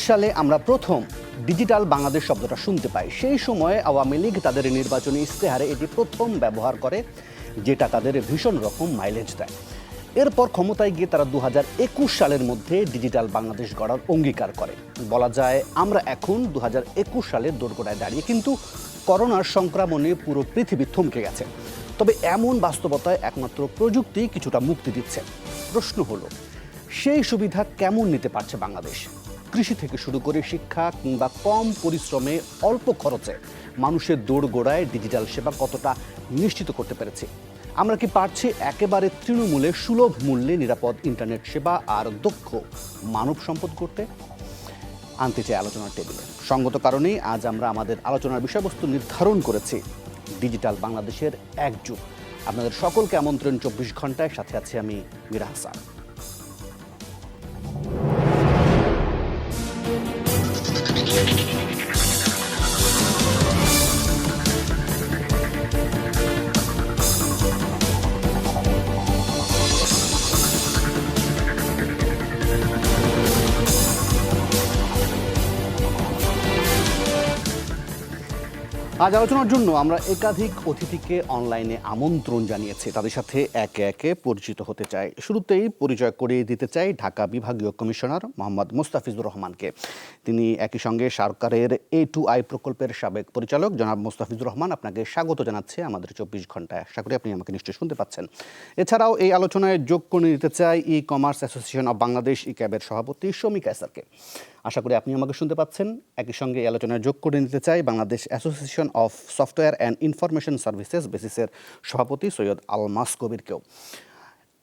সালে আমরা প্রথম ডিজিটাল বাংলাদেশ শব্দটা শুনতে পাই। সেই সময়ে আওয়ামী লীগ তাদের নির্বাচনী ইশতেহারে এটি প্রথম ব্যবহার করে, যেটা তাদের ভীষণ রকম মাইলেজ দেয়। এরপর ক্ষমতায় গিয়ে তারা 2021 সালের মধ্যে ডিজিটাল বাংলাদেশ গড়ার অঙ্গীকার করে। বলা যায় আমরা এখন 2021 সালের দোরগোড়ায় দাঁড়িয়ে, কিন্তু করোনার সংক্রমণে পুরো পৃথিবী থমকে গেছে। তবে এমন বাস্তবতায় একমাত্র প্রযুক্তি কিছুটা মুক্তি দিচ্ছে। প্রশ্ন হলো, সেই সুবিধা কেমন নিতে পারছে বাংলাদেশ? কৃষি থেকে শুরু করে শিক্ষা কিংবা কম পরিশ্রমে অল্প খরচে মানুষের দোরগোড়ায় ডিজিটাল সেবা কতটা নিশ্চিত করতে পেরেছে? আমরা কি পারছি একেবারে তৃণমূলে সুলভ মূল্যে নিরাপদ ইন্টারনেট সেবা আর দক্ষ মানব সম্পদ করতে? আনতে চাই আলোচনার টেবিলে। সঙ্গত কারণেই আজ আমরা আমাদের আলোচনার বিষয়বস্তু নির্ধারণ করেছি ডিজিটাল বাংলাদেশের এক যুগ। আপনাদের সকলকে আমন্ত্রণ 24 ঘন্টায়, সাথে আছি আমি মীরা হাসান। আজ আলোচনার জন্য আমরা একাধিক অতিথিকে অনলাইনে আমন্ত্রণ জানিয়েছি। তাদের সাথে একে একে পরিচিত হতে চাই। শুরুতেই পরিচয় করিয়ে দিতে চাই ঢাকা বিভাগীয় কমিশনার মোহাম্মদ মোস্তাফিজুর রহমানকে। তিনি একই সঙ্গে সরকারের A2I প্রকল্পের সাবেক পরিচালক। জনাব মোস্তাফিজুর রহমান, আপনাকে স্বাগত জানাচ্ছে আমাদের 24 ঘন্টায়। আশা করি আপনি আমাকে নিশ্চয়ই শুনতে পাচ্ছেন। এছাড়াও এই আলোচনায় যোগ করে নিতে চাই e commerce association of Bangladesh ইক্যাবের সভাপতি শমিকা স্যারকে। আশা করি আপনি আমাকে শুনতে পাচ্ছেন। একই সঙ্গে এই আলোচনায় যোগ করে নিতে চাই Bangladesh association of software and information services বেসিসের সভাপতি সৈয়দ আলমাস কবিরকেও।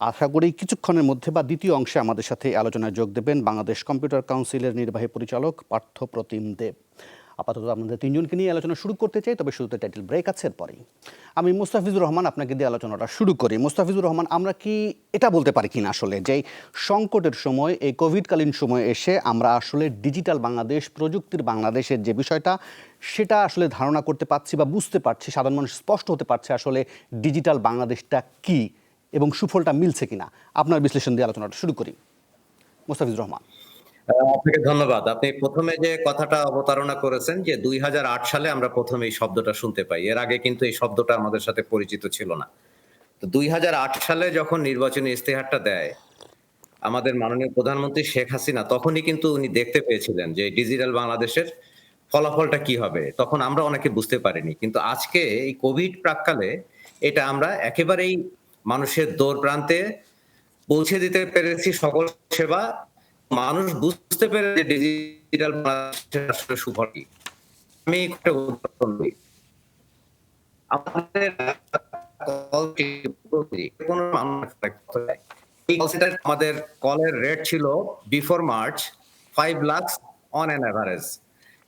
আশা করি কিছুক্ষণের মধ্যে বা দ্বিতীয় অংশে আমাদের সাথে আলোচনায় যোগ দেবেন বাংলাদেশ কম্পিউটার কাউন্সিলের নির্বাহী পরিচালক পার্থ প্রতিম দেব। আপাতত আপনাদের তিনজনকে নিয়ে আলোচনা শুরু করতে চাই, তবে শুরুতে টাইটেল ব্রেক আছে। এরপরেই আমি মোস্তাফিজুর রহমান আপনাকে দিয়ে আলোচনাটা শুরু করি। মোস্তাফিজুর রহমান, আমরা কি এটা বলতে পারি কিনা আসলে যে সংকটের সময়, এই কোভিডকালীন সময়ে এসে আমরা আসলে ডিজিটাল বাংলাদেশ, প্রযুক্তির বাংলাদেশের যে বিষয়টা, সেটা আসলে ধারণা করতে পারছি বা বুঝতে পারছি, সাধারণ মানুষ স্পষ্ট হতে পারছে আসলে ডিজিটাল বাংলাদেশটা কি এবং সুফলটা মিলছে কিনা? আপনার বিশ্লেষণ দিয়ে আলোচনাটা শুরু করি, মোস্তাফিজুর রহমান। আপনাকে ধন্যবাদ। আপনি প্রথমে যে কথাটা অবতারণা করেছেন যে 2008 সালে আমরা প্রথমে এই শব্দটা শুনতে পাই। এর আগে কিন্তু এই শব্দটা আমাদের সাথে পরিচিত ছিল না। তো 2008 সালে যখন নির্বাচনী ইস্তেহারটা দেয় আমাদের মাননীয় প্রধানমন্ত্রী শেখ হাসিনা, তখনই কিন্তু উনি দেখতে পেয়েছিলেন যে ডিজিটাল বাংলাদেশের ফলাফলটা কি হবে। তখন আমরা অনেকে বুঝতে পারিনি। কিন্তু আজকে এই কোভিড প্রাক্কালে এটা আমরা একেবারেই মানুষের দোর প্রান্তে পৌঁছে দিতে পেরেছি সকল সেবা। মানুষ বুঝতে পেরে যে ডিজিটাল বাংলাদেশের আসলে সুফল কি। আমি একটা উদাহরণ দিই। আমাদের আমাদের কলের রেট ছিল before March 5 lakh on an average.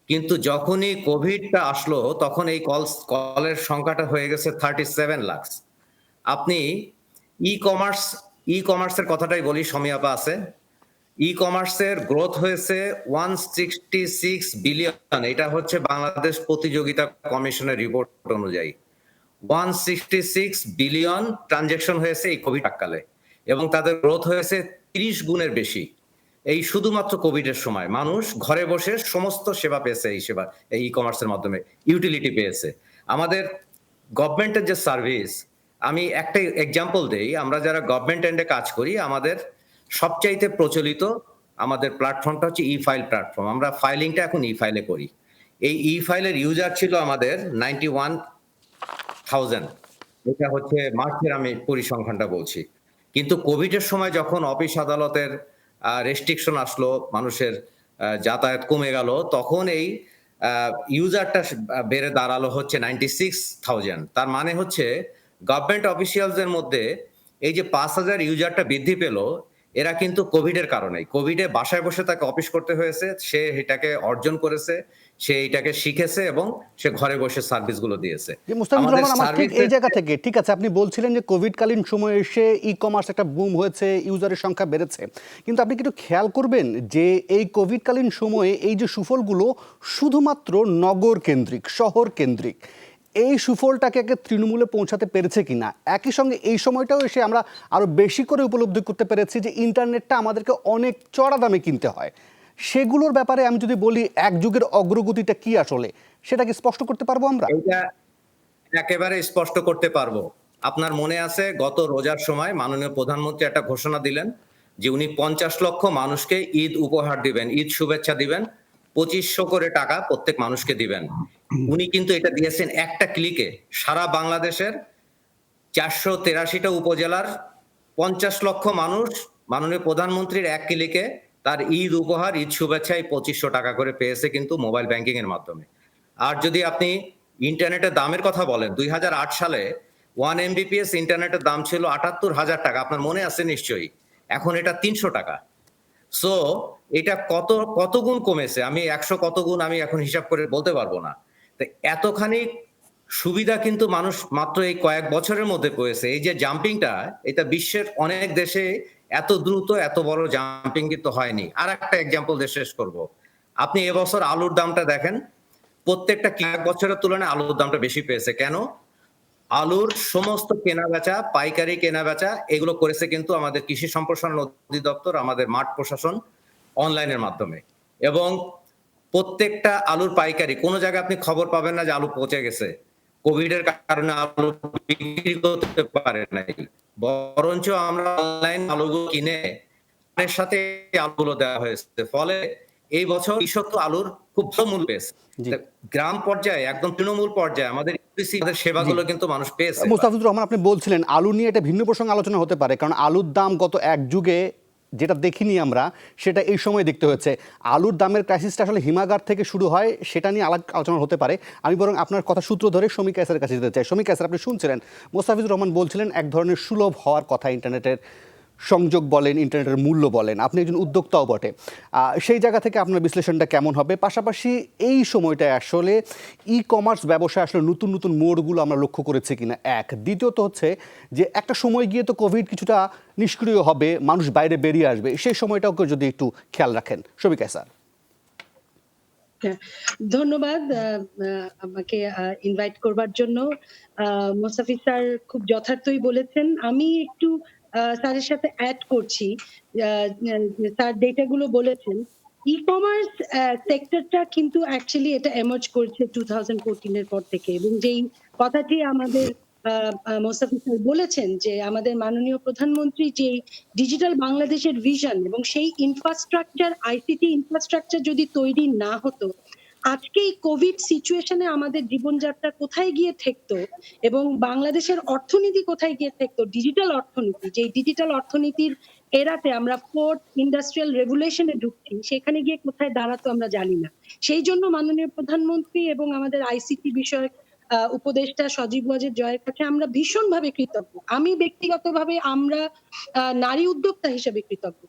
কিন্তু যখনই কোভিডটা আসলো তখন এই কলের সংখ্যাটা হয়ে গেছে 37 লাখ। আপনি ই কমার্সের কথাটাই বলি, সমী আপা আছে। ই কমার্সের গ্রোথ হয়েছে 166 বিলিয়ন। এটা হচ্ছে বাংলাদেশ প্রতিযোগিতা কমিশনের রিপোর্ট অনুযায়ী 166 বিলিয়ন ট্রানজাকশন হয়েছে এই কোভিড কালে, এবং তাদের গ্রোথ হয়েছে 30 গুণের বেশি। এই শুধুমাত্র কোভিডের সময় মানুষ ঘরে বসে সমস্ত সেবা পেয়েছে, এই সেবা এই ই কমার্সের মাধ্যমে ইউটিলিটি পেয়েছে। আমাদের গভর্নমেন্টের যে সার্ভিস, আমি একটা এক্সাম্পল দেই। আমরা যারা গভর্নমেন্ট এন্ডে কাজ করি, আমাদের সবচাইতে প্রচলিত আমাদের প্ল্যাটফর্মটা হচ্ছে ই ফাইল প্ল্যাটফর্ম। আমরা ফাইলিংটা এখন ই ফাইলে করি। এই ই ফাইলের ইউজার ছিল আমাদের 91,000। এটা হচ্ছে মার্চের, আমি পরিসংখ্যানটা বলছি। কিন্তু কোভিডের সময় যখন অফিস আদালতের রেস্ট্রিকশন আসলো, মানুষের যাতায়াত কমে গেল, তখন এই ইউজারটা বেড়ে দাঁড়ালো হচ্ছে 96,000। তার মানে হচ্ছে গভর্নমেন্ট অফিসিয়ালসদের মধ্যে এই যে 5,000 ইউজারটা বৃদ্ধি পেল, এরা কিন্তু কোভিডের কারণে, কোভিডে বাসায় বসে তাকে অফিস করতে হয়েছে, সে এটাকে অর্জন করেছে, সে এটাকে শিখেছে এবং সে ঘরে বসে সার্ভিসগুলো দিয়েছে। মুস্তাফিজুর রহমান, আমার ঠিক এই জায়গা থেকে, ঠিক আছে, আপনি বলছিলেন যে কোভিডকালীন সময়ে এসে ই কমার্স একটা বুম হয়েছে, ইউজারের সংখ্যা বেড়েছে, কিন্তু আপনি কি একটু খেয়াল করবেন যে এই কোভিডকালীন সময়ে এই যে সুফলগুলো শুধুমাত্র নগর কেন্দ্রিক, শহর কেন্দ্রিক, এই সুফলটাকে তৃণমূলে পৌঁছাতে পেরেছে কিনা? একই সঙ্গে এই সময়টাও এসে আমরা আরো বেশি করে উপলব্ধি করতে পেরেছি যে ইন্টারনেটটা আমাদেরকে অনেক চড়া দামে কিনতে হয়। সেগুলোর ব্যাপারে আমি যদি বলি এক যুগের অগ্রগতিটা কি আসলে, সেটা কি স্পষ্ট করতে পারবো আমরা? এটা একেবারে স্পষ্ট করতে পারবো। আপনার মনে আছে গত রোজার সময় মাননীয় প্রধানমন্ত্রী একটা ঘোষণা দিলেন যে উনি ৫০ লক্ষ মানুষকে ঈদ উপহার দিবেন, ঈদ শুভেচ্ছা দিবেন, ২৫০০ করে টাকা প্রত্যেক মানুষকে দিবেন। উনি কিন্তু এটা দিয়েছেন একটা ক্লিকে। সারা বাংলাদেশের ৪৮৩টা উপজেলার ৫০ লক্ষ মানুষ মাননীয় প্রধানমন্ত্রীর এক ক্লিকে তার ঈদ উপহার, ঈদ শুভেচ্ছায় ২৫০০ টাকা করে পেয়েছে কিন্তু মোবাইল ব্যাংকিং এর মাধ্যমে। আর যদি আপনি ইন্টারনেটের দামের কথা বলেন, ২০০৮ সালে 1 Mbps ইন্টারনেটের দাম ছিল ৭৮,০০০ টাকা। আপনার মনে আছে নিশ্চয়ই। এখন এটা ৩০০ টাকা। সো এটা কত গুণ কমেছে, আমি ১০০ কত গুণ আমি এখন হিসাব করে বলতে পারবো না। তো এতখানি সুবিধা কিন্তু মানুষ মাত্র এই কয়েক বছরের মধ্যে পেয়েছে। এই যে জাম্পিংটা, এটা বিশ্বের অনেক দেশে এত দ্রুত এত বড় জাম্পিং কিন্তু হয়নি। আরেকটা এক্সাম্পল দিয়ে শেষ করব। আপনি এবছর আলুর দামটা দেখেন, প্রত্যেকটা কয়েক বছরের তুলনায় আলুর দামটা বেশি পেয়েছে। কেন? আলুর সমস্ত কেনাবেচা, পাইকারি কেনাবেচা এগুলো করেছে কিন্তু আমাদের কৃষি সম্প্রসারণ অধিদপ্তর, আমাদের মাঠ প্রশাসন অনলাইনের মাধ্যমে। এবং প্রত্যেকটা আলুর পাইকারি কোন জায়গায় আপনি খবর পাবেন না যে আলু পচে গেছে। কোভিড এর কারণে আলু বিক্রি করতে পারে নাই। বরঞ্চ আমরা অনলাইন আলুগুলো কিনে এর সাথে আলুগুলো দেওয়া হয়েছে। ফলে এই বছর কৃষক তো আলুর খুব ভালো মূল্য পেয়েছে। জি। গ্রাম পর্যায়ে একদম তৃণমূল পর্যায়ে আমাদের সেবাগুলো কিন্তু মানুষ পেয়েছে। মোস্তাফিজুর রহমান, আপনি বলছিলেন আলু নিয়ে এটা ভিন্ন প্রসঙ্গে আলোচনা হতে পারে, কারণ আলুর দাম গত এক যুগে যেটা দেখিনি আমরা, সেটা এই সময় দেখতে হচ্ছে। আলুর দামের ক্রাইসিসটা আসলে হিমাগার থেকে শুরু হয়, সেটা নিয়ে আলোচনা হতে পারে। আমি বরং আপনার কথা সূত্র ধরে শমী কায়সারের কাছে যেতে চাই। শমী কায়সার, আপনি শুনছিলেন মোস্তাফিজুর রহমান বলছিলেন এক ধরনের সুলভ হওয়ার কথা ইন্টারনেটের সংযোগ বলেন, ইন্টারনেটের মূল্য বলেন, আপনি একজন উদ্যোক্তাও বটে। সেই জায়গা থেকে আপনার বিশ্লেষণটা কেমন হবে? পাশাপাশি এই সময়টায় আসলে ই কমার্স ব্যবসায় আসলে নতুন নতুন মোড়গুলো আমরা লক্ষ্য করেছি কিনা, এক। দ্বিতীয়ত হচ্ছে যে একটা সময় গিয়ে তো কোভিড কিছুটা নিষ্ক্রিয় হবে, মানুষ বাইরে বেরিয়ে আসবে, সেই সময়টাকে যদি একটু খেয়াল রাখেন। শমী কায়সার। হ্যাঁ, ধন্যবাদ আমাকে ইনভাইট করবার জন্য। মোস্তাফিজ স্যার খুব যথার্থই বলেছেন। আমি একটু স্যারের সাথে অ্যাড করছি। স্যার ডেটাগুলো বলেছেন। ই কমার্স সেক্টরটা কিন্তু অ্যাকচুয়ালি এটা এমার্জ করছে 2014 এর পর থেকে, এবং যেই কথাটি আমাদের মোস্তাফিজ স্যার বলেছেন যে আমাদের মাননীয় প্রধানমন্ত্রী যে ডিজিটাল বাংলাদেশের ভিশন এবং সেই ইনফ্রাস্ট্রাকচার, আইসিটি ইনফ্রাস্ট্রাকচার যদি তৈরি না হতো, আজকে এই কোভিড সিচুয়েশনে আমাদের জীবনযাত্রা কোথায় গিয়ে ঠেকতো এবং বাংলাদেশের অর্থনীতি কোথায় গিয়ে ঠেকতো, ডিজিটাল অর্থনীতি, যে ডিজিটাল অর্থনীতির এরাতে আমরা ফোর্থ ইন্ডাস্ট্রিয়াল রেভুলেশনে ঢুকছি, সেখানে গিয়ে কোথায় দাঁড়াতো আমরা জানি না। সেই জন্য মাননীয় প্রধানমন্ত্রী এবং আমাদের আইসিটি বিষয়ক উপদেষ্টা সজীব ওয়াজেদ জয়ের কাছে আমরা ভীষণভাবে কৃতজ্ঞ। আমি ব্যক্তিগতভাবে, আমরা নারী উদ্যোক্তা হিসেবে কৃতজ্ঞ।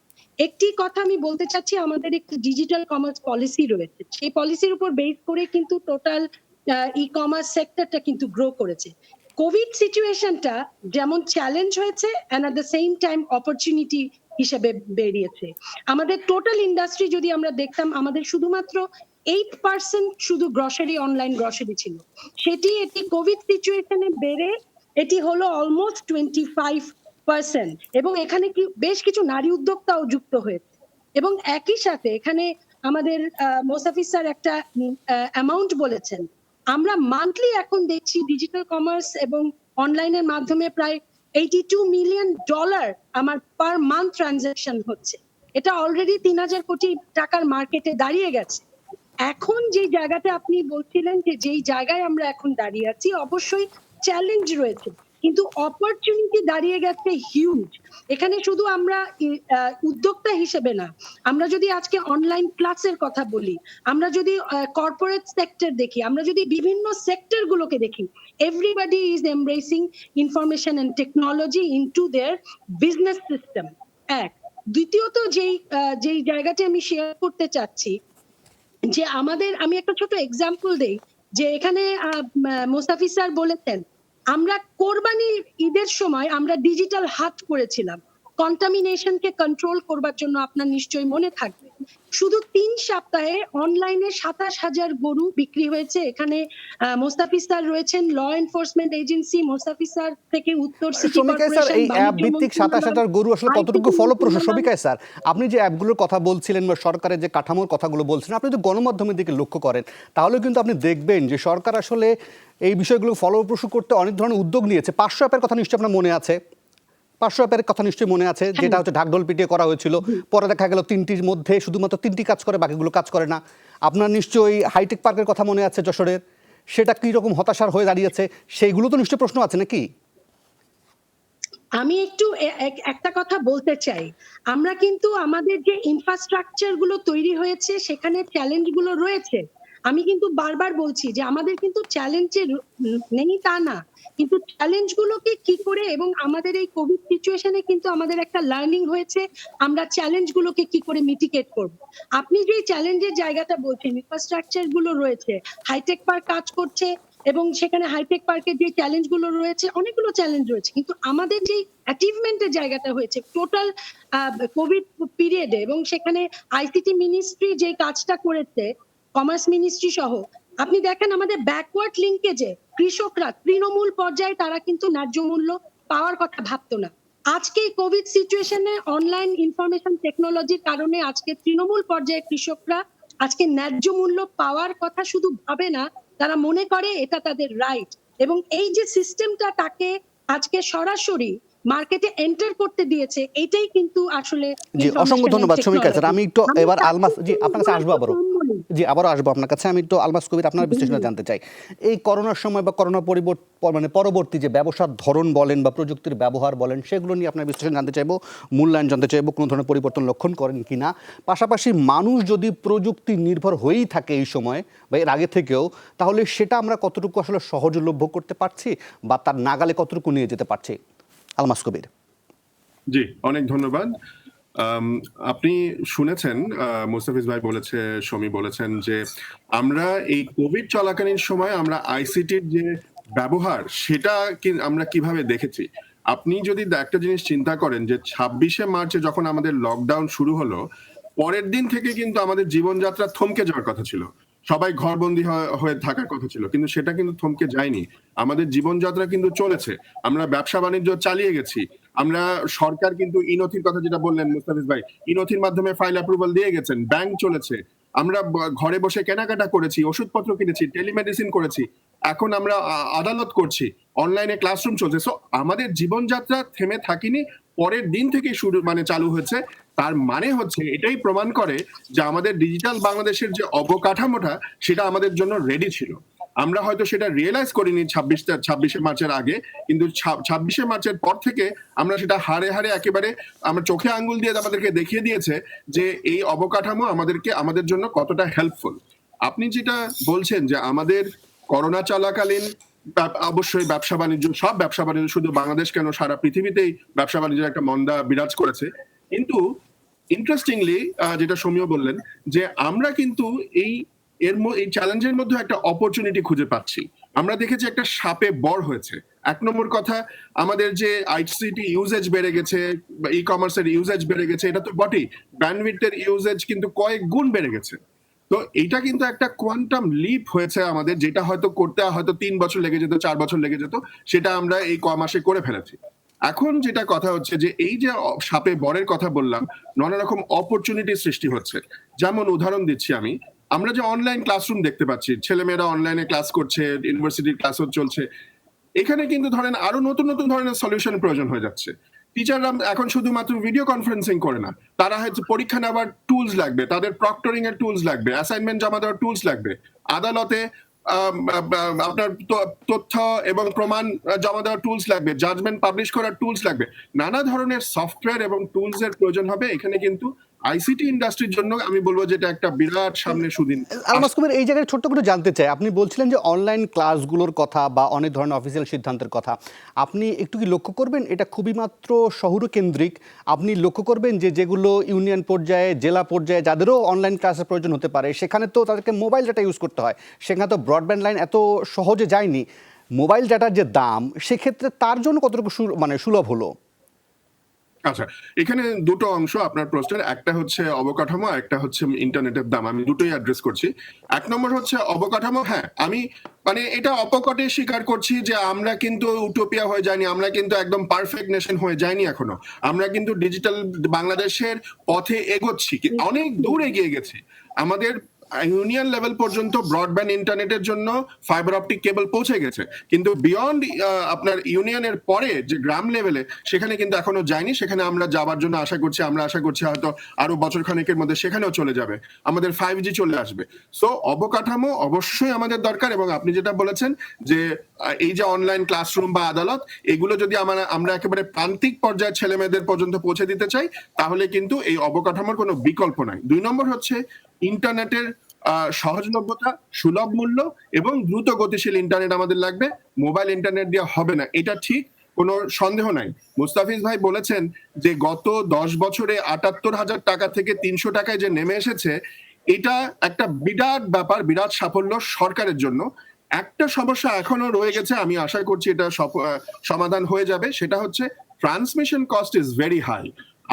একটি কথা আমি বলতে চাচ্ছি, আমাদের একটি ডিজিটাল কমার্স পলিসি রয়েছে। সেই পলিসির উপর বেস করে কিন্তু টোটাল ই কমার্স সেক্টরটা কিন্তু গ্রো করেছে। কোভিড সিচুয়েশনটা যেমন চ্যালেঞ্জ হয়েছে, and at the same time opportunity হিসেবে বেরিয়েছে। আমাদের টোটাল ইন্ডাস্ট্রি যদি আমরা দেখতাম, আমাদের শুধুমাত্র 8% শুধু গ্রসারি, অনলাইন গ্রসারি ছিল। এটি কোভিড সিচুয়েশনে বেড়ে এটি হলো অলমোস্ট 25%, এবং এখানে কি বেশ কিছু নারী উদ্যোক্তাও যুক্ত হয়েছে। এবং একই সাথে এখানে আমাদের মোস্তাফিজ স্যার একটা অ্যামাউন্ট বলেছেন। আমরা মান্থলি এখন দেখছি ডিজিটাল কমার্স এবং অনলাইনের মাধ্যমে প্রায় $82 মিলিয়ন আমার পার মান্থ ট্রানজাকশন হচ্ছে। এটা অলরেডি ৩,০০০ কোটি টাকার মার্কেটে দাঁড়িয়ে গেছে। এখন যে জায়গাটা আপনি বলছিলেন যে যেই জায়গায় আমরা এখন দাঁড়িয়ে আছি, অবশ্যই চ্যালেঞ্জ রয়েছে, কিন্তু অপরচুনিটি দাঁড়িয়ে গেছে হিউজ। এখানে শুধু আমরা উদ্যোক্তা হিসেবে না, আমরা যদি আজকে অনলাইন ক্লাসের কথা বলি, আমরা যদি কর্পোরেট সেক্টর দেখি, আমরা যদি বিভিন্ন সেক্টর গুলোকে দেখি, everybody is embracing information and technology into their business system. এক। দ্বিতীয়ত যেই জায়গাটি আমি শেয়ার করতে চাচ্ছি, যে আমি একটা ছোট এক্সাম্পল দেই, যে এখানে মোস্তাফিজ স্যার বলেছেন আমরা কোরবানি ঈদের সময় আমরা ডিজিটাল হাট করেছিলাম কন্টামিনেশনকে কন্ট্রোল করবার জন্য, আপনার নিশ্চয়ই মনে থাকবে। শুধু ৩ সপ্তাহে অনলাইনে ২৭,০০০ গরু বিক্রি হয়েছে। এখানে মোস্তাফিজ স্যার রয়েছেন, law enforcement agency, Mostafiz sir থেকে উত্তর সিটি শ্রমিকায় স্যার, কর্পোরেশন, এই অ্যাপ বাণিজ্য ভিত্তিক ২৭,০০০ গরু আসলে কতটুকু ফলপ্রসূ? শ্রমিকায় স্যার, আপনি যে অ্যাপগুলোর কথা বলছিলেন বা সরকারের যে কাঠামোর কথাগুলো বলছিলেন, আপনি যদি গণমাধ্যমের দিকে লক্ষ্য করেন তাহলে কিন্তু আপনি দেখবেন যে সরকার আসলে এই বিষয়গুলো ফলপ্রসূ করতে অনেক ধরনের উদ্যোগ নিয়েছে। ৫০০ অ্যাপের কথা নিশ্চয়ই আপনার মনে আছে, ৫০০ অ্যাপের কথা নিশ্চয়ই মনে আছে, যেটা হচ্ছে ঢাকঢোল পিটিয়ে করা হয়েছিল। পরে দেখা গেল ৩টির মধ্যে শুধুমাত্র ৩টি কাজ করে, বাকিগুলো কাজ করে না। আপনার নিশ্চয়ই হাইটেক পার্কের কথা মনে আছে যশোরের, সেটা কীরকম হতাশার হয়ে দাঁড়িয়েছে, সেইগুলো তো নিশ্চয়ই প্রশ্ন আছে নাকি? আমি একটু একটা কথা বলতে চাই। আমরা কিন্তু আমাদের যে ইনফ্রাস্ট্রাকচার গুলো তৈরি হয়েছে সেখানে চ্যালেঞ্জ গুলো রয়েছে। আমি কিন্তু বারবার বলছি যে আমাদের কিন্তু চ্যালেঞ্জের নেই তা না। কিন্তু চ্যালেঞ্জ গুলোকে কি করে, এবং আমাদের এই কোভিড সিচুয়েশনে কিন্তু আমাদের একটা লার্নিং হয়েছে, আমরা চ্যালেঞ্জ গুলোকে কি করে মিটিগেট করব। আপনি যে চ্যালেঞ্জের জায়গাটা বলছেন, ইনফ্রাস্ট্রাকচার গুলো রয়েছে, হাইটেক পার্ক কাজ করছে, এবং সেখানে হাইটেক পার্কের যে চ্যালেঞ্জ গুলো রয়েছে, অনেকগুলো চ্যালেঞ্জ রয়েছে, কিন্তু আমাদের যে অ্যাচিভমেন্টের জায়গাটা হয়েছে টোটাল কোভিড পিরিয়ডে, এবং সেখানে আইসিটি মিনিস্ট্রি যে কাজটা করেছে, কমার্স মিনিস্ট্রি সহ, আপনি দেখেন আমাদের ব্যাকওয়ার্ড লিঙ্কেজে কৃষকরা তৃণমূল পর্যায়ে তারা কিন্তু ন্যায্য মূল্য পাওয়ার কথা ভাবতো না। আজকে এই কোভিড সিচুয়েশনে অনলাইন ইনফরমেশন টেকনোলজির কারণে আজকে তৃণমূল পর্যায়ে কৃষকরা আজকে ন্যায্য মূল্য পাওয়ার কথা শুধু ভাবে না, তারা মনে করে এটা তাদের রাইট। এবং এই যে সিস্টেমটা তাকে আজকে সরাসরি মার্কেটে এন্টার করতে দিয়েছে, এটাই কিন্তু আসলে জি, অসংখ্য ধন্যবাদ শ্রমিকা স্যার। আমি একটু এবার আলমাস, জি আপনার কাছে আসবো আবারও, জি আবারও আসবো আপনার কাছে। আমি একটু আলমাস কবির আপনার বিশ্লেষণ জানতে চাই। এই করোনার সময় বা করোনা পরবর্তী যে ব্যবসার ধরন বলেন বা প্রযুক্তির ব্যবহার বলেন, সেগুলো নিয়ে আপনার বিশ্লেষণ জানতে চাইবো, মূল্যায়ন জানতে চাইবো, কোনো ধরনের পরিবর্তন লক্ষণ করেন কিনা। পাশাপাশি মানুষ যদি প্রযুক্তি নির্ভর হয়েই থাকে এই সময় বা এর আগে থেকেও, তাহলে সেটা আমরা কতটুকু আসলে সহজলভ্য করতে পারছি বা তার নাগালে কতটুকু নিয়ে যেতে পারছি? আলমাস কবির। জি, অনেক ধন্যবাদ। আপনি শুনেছেন মুস্তাফিজ ভাই বলেছে, শমী বলেছেন যে আমরা এই কোভিড চলাকালীন সময় আমরা আইসিটির যে ব্যবহার সেটা আমরা কিভাবে দেখেছি। আপনি যদি একটা জিনিস চিন্তা করেন যে ২৬শে মার্চে যখন আমাদের লকডাউন শুরু হলো, পরের দিন থেকে কিন্তু আমাদের জীবনযাত্রা থমকে যাওয়ার কথা ছিল, সবাই ঘরবন্দি হয়ে থাকার কথা ছিল, কিন্তু সেটা কিন্তু থমকে যায়নি। আমাদের জীবনযাত্রা কিন্তু চলেছে, আমরা ব্যবসা বাণিজ্য চালিয়ে গেছি। আমরা সরকার কিন্তু ইনথির কথা যেটা বললেন মুস্তাফিজ ভাই, ইনথির মাধ্যমে ফাইল অ্যাপ্রুভাল দিয়ে গেছেন, ব্যাংক চলেছে, আমরা ঘরে বসে কেনাকাটা করেছি, ওষুধপত্র কিনেছি, টেলিমেডিসিন করেছি, এখন আমরা আদালত করছি, অনলাইনে ক্লাসরুম চলছে। সো আমাদের জীবনযাত্রা থেমে থাকিনি, পরের দিন থেকে শুরু চালু হয়েছে। তার মানে হচ্ছে এটাই প্রমাণ করে যে আমাদের ডিজিটাল বাংলাদেশের যে অবকাঠামোটা সেটা আমাদের জন্য রেডি ছিল। আমরা হয়তো সেটা রিয়েলাইজ করিনি ২৬শে মার্চের আগে, কিন্তু ২৬শে মার্চের পর থেকে আমরা সেটা হাড়ে হাড়ে একেবারে আমরা চোখে আঙ্গুল দিয়ে আমাদেরকে দেখিয়ে দিয়েছে যে এই অবকাঠামো আমাদের জন্য কতটা হেল্পফুল। আপনি যেটা বলছেন যে আমাদের করোনা চলাকালীন অবশ্যই ব্যবসা বাণিজ্য, সব ব্যবসা বাণিজ্য, শুধু বাংলাদেশ কেন সারা পৃথিবীতেই ব্যবসা বাণিজ্যের একটা মন্দা বিরাজ করেছে, কিন্তু ইন্টারেস্টিংলি যেটা সৌম্য বললেন যে আমরা কিন্তু এই চ্যালেঞ্জের মধ্যে একটা অপরচুনিটি খুঁজে পাচ্ছি। আমরা দেখেছি একটা সাপে বর হয়েছে। এক নম্বর কথা, আমাদের যে আইসিটি ইউজেজ বেড়ে গেছে, ই কমার্সের ইউজেজ বেড়ে গেছে, এটা তো বটেই, ব্যান্ডউইথের ইউজেজ কিন্তু কয়েক গুণ বেড়ে গেছে। তো এটা কিন্তু একটা কোয়ান্টাম লিপ হয়েছে আমাদের, যেটা হয়তো করতে হয়তো ৩ বছর লেগে যেত, ৪ বছর লেগে যেত, সেটা আমরা এই মাসে করে ফেলেছি। এখন যেটা কথা হচ্ছে যে এই যে সাপে বরের কথা বললাম, নানা রকম অপরচুনিটি সৃষ্টি হচ্ছে। যেমন উদাহরণ দিচ্ছি আমরা যে অনলাইন ক্লাসরুম দেখতে পাচ্ছি, ছেলেমেয়েরা অনলাইনে ক্লাস করছে, ইউনিভার্সিটির ক্লাসও চলছে, এখানে কিন্তু ধরেন আরো নতুন নতুন ধরনের সলিউশন প্রয়োজন হয়ে যাচ্ছে। টিচাররা এখন শুধুমাত্র ভিডিও কনফারেন্সিং করে না, তারা হয়তো পরীক্ষা নেওয়ার টুলস লাগবে, তাদের প্রক্টরিং এর টুলস লাগবে, অ্যাসাইনমেন্ট জমা দেওয়ার টুলস লাগবে, আদালতে আপনার তথ্য এবং প্রমাণ জমা দেওয়ার টুলস লাগবে, জাজমেন্ট পাবলিশ করার টুলস লাগবে, নানা ধরনের সফটওয়্যার এবং টুলস এর প্রয়োজন হবে। এখানে কিন্তু আইসিটি ইন্ডাস্ট্রির জন্য আমি বলবো যে এটা একটা বিরাট সামনে সুদিন। আলমাস কবির, এই জায়গায় ছোট্ট করে জানতে চাই, আপনি বলছিলেন যে অনলাইন ক্লাসগুলোর কথা বা অনেক ধরনের অফিসিয়াল সিদ্ধান্তের কথা, আপনি একটু কি লক্ষ্য করবেন এটা খুবই মাত্র শহরকেন্দ্রিক? আপনি লক্ষ্য করবেন যে যেগুলো ইউনিয়ন পর্যায়ে, জেলা পর্যায়ে যাদেরও অনলাইন ক্লাসের প্রয়োজন হতে পারে, সেখানে তো তাদেরকে মোবাইল ডাটা ইউজ করতে হয়, সেখানে তো ব্রডব্যান্ড লাইন এত সহজে যায়নি। মোবাইল ডাটার যে দাম, সেক্ষেত্রে তার জন্য কতটুকু সুলভ হলো? আচ্ছা, এখানে দুটো অংশ আপনার প্রশ্নের, একটা হচ্ছে অবকাঠামো, একটা হচ্ছে ইন্টারনেটের দাম। আমি দুটোই অ্যাড্রেস করছি। এক নম্বর হচ্ছে অবকাঠামো। হ্যাঁ, আমি মানে এটা অপকটে স্বীকার করছি যে আমরা কিন্তু ইউটোপিয়া হয়ে যাইনি, আমরা কিন্তু একদম পারফেক্ট নেশন হয়ে যাইনি এখনো। আমরা কিন্তু ডিজিটাল বাংলাদেশের পথে এগোচ্ছি, অনেক দূর এগিয়ে গেছি। আমাদের ইউনিয়ন লেভেল পর্যন্ত ব্রডব্যান্ড ইন্টারনেটের জন্য ফাইবার অপটিক কেবল পৌঁছে গেছে, কিন্তু বিয়ন্ড আপনার ইউনিয়নের পরে যে গ্রাম লেভেলে সেখানে কিন্তু এখনো যায়নি। সেখানে আমরা যাবার জন্য আশা করছি, আমরা আশা করছি হয়তো আরো বছর খানেকের মধ্যে সেখানেও চলে যাবে, আমাদের 5G চলে আসবে। সো অবকাঠামো অবশ্যই আমাদের দরকার। এবং আপনি যেটা বলেছেন যে এই যে অনলাইন ক্লাসরুম বা আদালত, এগুলো যদি আমরা একেবারে প্রান্তিক পর্যায়ে ছেলে মেয়েদের পর্যন্ত পৌঁছে দিতে চাই, তাহলে কিন্তু এই অবকাঠামোর কোনো বিকল্প নাই। 2 নম্বর হচ্ছে ইন্টারনেটের সহজলভ্যতা, সুলভ মূল্য এবং দ্রুত গতিশীল ইন্টারনেট আমাদের লাগবে। মোবাইল ইন্টারনেট দিয়ে হবে না, এটা ঠিক, কোনো সন্দেহ নাই। মুস্তাফিজ ভাই বলেছেন যে গত 10 বছরে ৭৮,০০০ টাকা থেকে ৩০০ টাকায় যে নেমে এসেছে, এটা একটা বিরাট ব্যাপার, বিরাট সাফল্য সরকারের জন্য। একটা সমস্যা এখনো রয়ে গেছে, আমি আশা করছি এটা সমাধান হয়ে যাবে। সেটা হচ্ছে transmission cost is very high.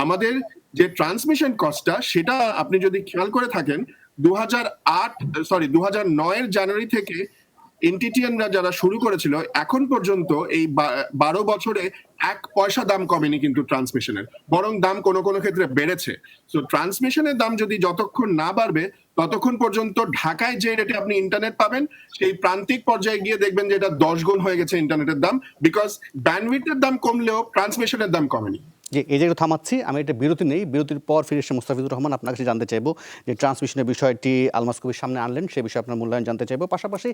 আমাদের যে ট্রান্সমিশন কস্টটা, সেটা আপনি যদি খেয়াল করে থাকেন, 2009 জানুয়ারি থেকে এনটিটিএনরা যারা শুরু করেছিল, এখন পর্যন্ত এই 12 বছরে 1 পয়সা দাম কমেনি কিন্তু ট্রান্সমিশনের, বরং দাম কোনো কোনো ক্ষেত্রে বেড়েছে। সো ট্রান্সমিশনের দাম যদি যতক্ষণ না বাড়বে, ততক্ষণ পর্যন্ত ঢাকায় যে রেটে আপনি ইন্টারনেট পাবেন, সেই প্রান্তিক পর্যায়ে গিয়ে দেখবেন যে এটা 10 গুণ হয়ে গেছে ইন্টারনেটের দাম, বিকজ ব্যান্ডউইথের দাম কমলেও ট্রান্সমিশনের দাম কমেনি। যে এই জায়গায় থামাচ্ছি, আমি একটা বিরতি নেই, বিরতির পর ফিরে এসে মুস্তাফিজুর রহমান আপনার কাছে জানতে চাইবো যে ট্রান্সমিশনের বিষয়টি আলমাস কবির সামনে আনলেন, সে বিষয়ে আপনার মূল্যায়ন জানতে চাইবো। পাশাপাশি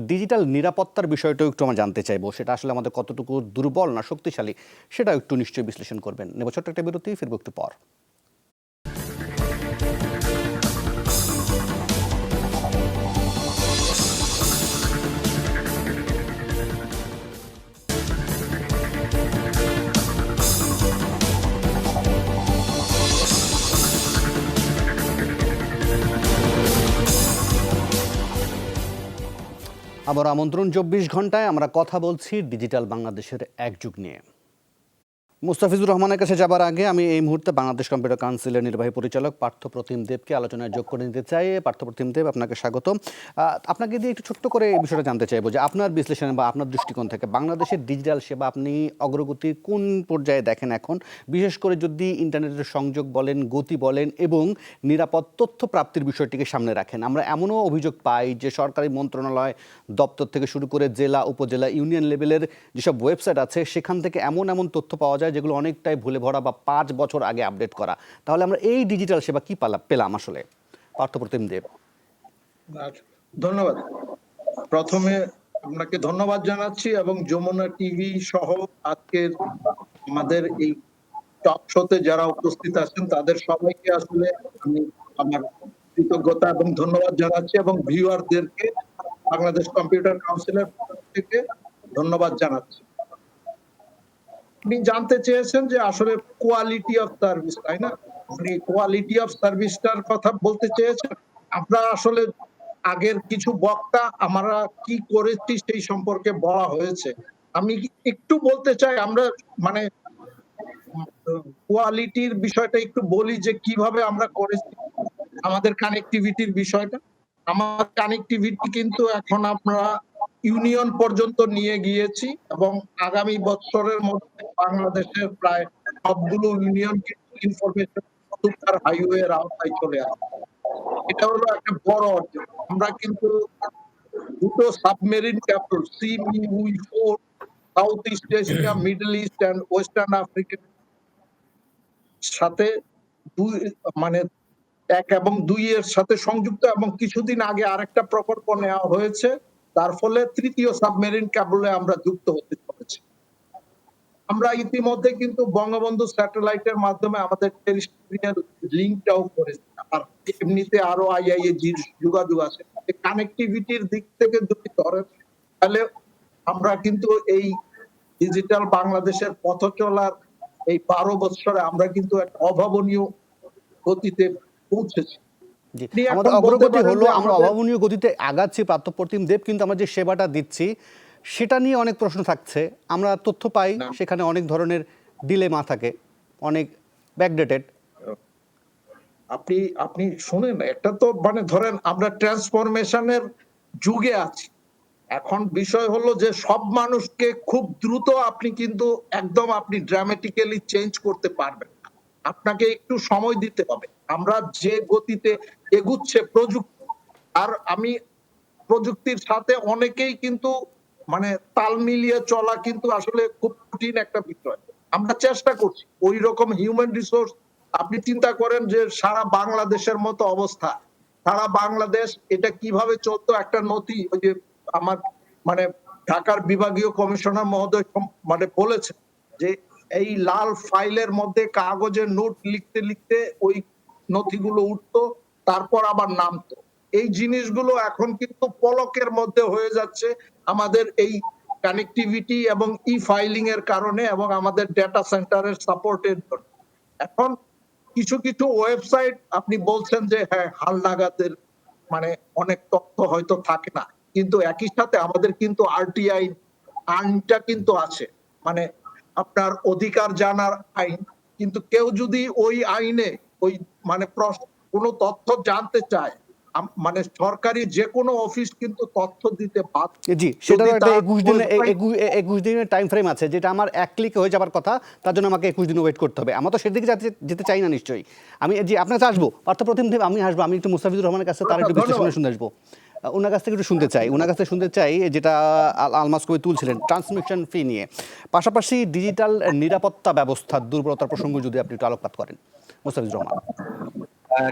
ডিজিটাল নিরাপত্তার বিষয়টাও একটু আমরা জানতে চাইবো, সেটা আসলে আমাদের কতটুকু দুর্বল না শক্তিশালী, সেটাও একটু নিশ্চয়ই বিশ্লেষণ করবেন। নেব ছোট্ট একটা বিরতি, ফিরবো একটু পর। আবার আমন্ত্রণ 24 ঘন্টায় আমরা কথা বলছি ডিজিটাল বাংলাদেশের একযুগ নিয়ে। মুস্তাফিজুর রহমানের কাছে যাবার আগে আমি এই মুহূর্তে বাংলাদেশ কম্পিউটার কাউন্সিলের নির্বাহী পরিচালক পার্থপ্রতিম দেবকে আলোচনায় যোগ করে নিতে চাই। পার্থপ্রতিম দেব, আপনাকে স্বাগত। আপনাকে দিয়ে একটু ছোট্ট করে এই বিষয়টা জানতে চাইবো যে আপনার বিশ্লেষণ বা আপনার দৃষ্টিকোণ থেকে বাংলাদেশের ডিজিটাল সেবা আপনি অগ্রগতির কোন পর্যায়ে দেখেন এখন, বিশেষ করে যদি ইন্টারনেটের সংযোগ বলেন, গতি বলেন এবং নিরাপদ তথ্য প্রাপ্তির বিষয়টিকে সামনে রাখেন। আমরা এমনও অভিযোগ পাই যে সরকারি মন্ত্রণালয় দপ্তর থেকে শুরু করে জেলা, উপজেলা, ইউনিয়ন লেভেলের যেসব ওয়েবসাইট আছে, সেখান থেকে এমন তথ্য পাওয়া যায় যেগুলো অনেকটাই ভুলে ভরা বা 5 বছর আগে আপডেট করা। তাহলে আমরা এই ডিজিটাল সেবা কি পেলাম আসলে? পার্থপ্রতিম দেব। ধন্যবাদ। প্রথমে আপনাকে ধন্যবাদ জানাচ্ছি এবং যমুনা টিভি সহ আজকের আমাদের এই টক শোতে যারা উপস্থিত আছেন তাদের সবাইকে আসলে আমি আমার কৃতজ্ঞতা এবং ধন্যবাদ জানাচ্ছি, এবং ভিউয়ারদেরকে বাংলাদেশ কম্পিউটার কাউন্সিলের পক্ষ থেকে ধন্যবাদ জানাচ্ছি। আপনি জানতে চেয়েছেন যে আসলে কোয়ালিটি অফ সার্ভিস, তাই না? আপনি কোয়ালিটি অফ সার্ভিসটার কথা বলতে চেয়েছেন। আমরা আসলে আগের কিছু বক্তা আমরা কি করেছি সেই সম্পর্কে বলা হয়েছে। আমি একটু বলতে চাই, আমরা মানে কোয়ালিটির বিষয়টা একটু বলি যে কিভাবে আমরা করেছি। আমাদের কানেক্টিভিটির বিষয়টা, আমার কানেক্টিভিটি কিন্তু এখন আমরা ইউনিয়ন পর্যন্ত নিয়ে গিয়েছি এবং আগামী বছরের মধ্যে বাংলাদেশের প্রায় সবগুলো ইউনিয়ন কিন্তু ইনফরমেশন সুপার হাইওয়ে এর আওতায় চলে আসে। এটা হলো একটা বড় অর্জন। আমরা কিন্তু দুটো submarine capital CME-4 South East Asia, Middle East and Western আফ্রিকার সাথে মানে 1 এবং 2 এর সাথে সংযুক্ত, এবং কিছুদিন আগে আরেকটা প্রকল্প নেওয়া হয়েছে, তার ফলে তৃতীয় সাবমেরিন কেবলে আমরা যুক্ত হতে চলেছি। আমরা ইতিমধ্যে কিন্তু বঙ্গবন্ধু স্যাটেলাইটের মাধ্যমে আমাদের টেরিস্ট্রিয়াল লিংকটাও করেছি, আর এমনিতে আরো IIA যোগাযোগ আছে। কানেক্টিভিটির দিক থেকে যদি ধরেন, তাহলে আমরা কিন্তু এই ডিজিটাল বাংলাদেশের পথ চলার এই 12 বছরে আমরা কিন্তু একটা অভাবনীয় গতিতে পৌঁছেছি। আমাদের অগ্রগতি হলো, আমরা অভাবনীয় গতিতে আগাচ্ছি পার্থপ্রতিম দেব, কিন্তু আমরা যে সেবাটা দিচ্ছি সেটা নিয়ে অনেক প্রশ্ন থাকছে। আমরা তথ্য পাই, সেখানে অনেক ধরনের ডিলেমা থাকে। অনেক ব্যাকডেটেড। আপনি আপনি শুনেন, একটা তো মানে ধরেন আমরা ট্রান্সফরমেশনের যুগে আছি। এখন বিষয় হলো যে সব মানুষকে খুব দ্রুত আপনি কিন্তু একদম আপনি ড্রামাটিক্যালি চেঞ্জ করতে পারবেন না। আপনাকে একটু সময় দিতে হবে। আমরা যে গতিতে এগুচ্ছে প্রযুক্তি, আর আমি প্রযুক্তির সাথে অনেকেই কিন্তু মানে তাল মিলিয়ে চলা কিন্তু আসলে খুব কঠিন একটা বিষয়। আমরা চেষ্টা করছি ওই রকম হিউম্যান রিসোর্স। আপনি চিন্তা করেন যে সারা বাংলাদেশের মতো অবস্থা, সারা বাংলাদেশ এটা কিভাবে চলতো, একটা নথি ওই যে আমার মানে ঢাকার বিভাগীয় কমিশনার মহোদয় মানে বলেছে যে এই লাল ফাইলের মধ্যে কাগজের নোট লিখতে লিখতে ওই নথিগুলো উঠতো, তারপর আবার নামতো। এই জিনিসগুলো এখন কিন্তু পলকের মধ্যে হয়ে যাচ্ছে আমাদের এই কানেক্টিভিটি এবং ই ফাইলিং এর কারণে এবং আমাদের ডেটা সেন্টারের সাপোর্টের জন্য। এখন কিছু কিছু ওয়েবসাইট আপনি বলছেন যে হ্যাঁ হালনাগাদের মানে অনেক তথ্য হয়তো থাকে না, কিন্তু একই সাথে আমাদের কিন্তু আরটিআই আইনটা কিন্তু আছে, মানে আপনার অধিকার জানার আইন। কিন্তু কেউ যদি ওই আইনে ওই মানে কোনো তথ্য জানতে চায়, মানে সরকারি যে কোনো অফিস কিন্তু তথ্য দিতে বাধ্য। জি, সেটারও যদি একটা তার 21 দিনের website- 21 দিনের টাইম ফ্রেম আছে, যেটা আমার এক ক্লিকে হয়ে যাবার কথা, তার জন্য আমাকে 21 দিন ওয়েট করতে হবে। আমরা তো সেদিকে যেতে চাই না নিশ্চয়ই। আমি জি আপনার কাছে আসবো, পার্থপ্রতিম দেব, আমি আসবো, আমি একটু মুস্তাফিজুর রহমানের কাছে তার একটু বিশ্লেষণ শুনে আসবো। ওনার কাছ থেকে একটু শুনতে চাই, ওনার কাছ থেকে শুনতে চাই যেটা আলমাস কবি তুলছিলেন ট্রান্সমিশন ফি নিয়ে, পাশাপাশি ডিজিটাল নিরাপত্তা ব্যবস্থার দুর্বলতার প্রসঙ্গ যদি আপনি একটু আলোকপাত করেন মুস্তাফিজুর রহমান।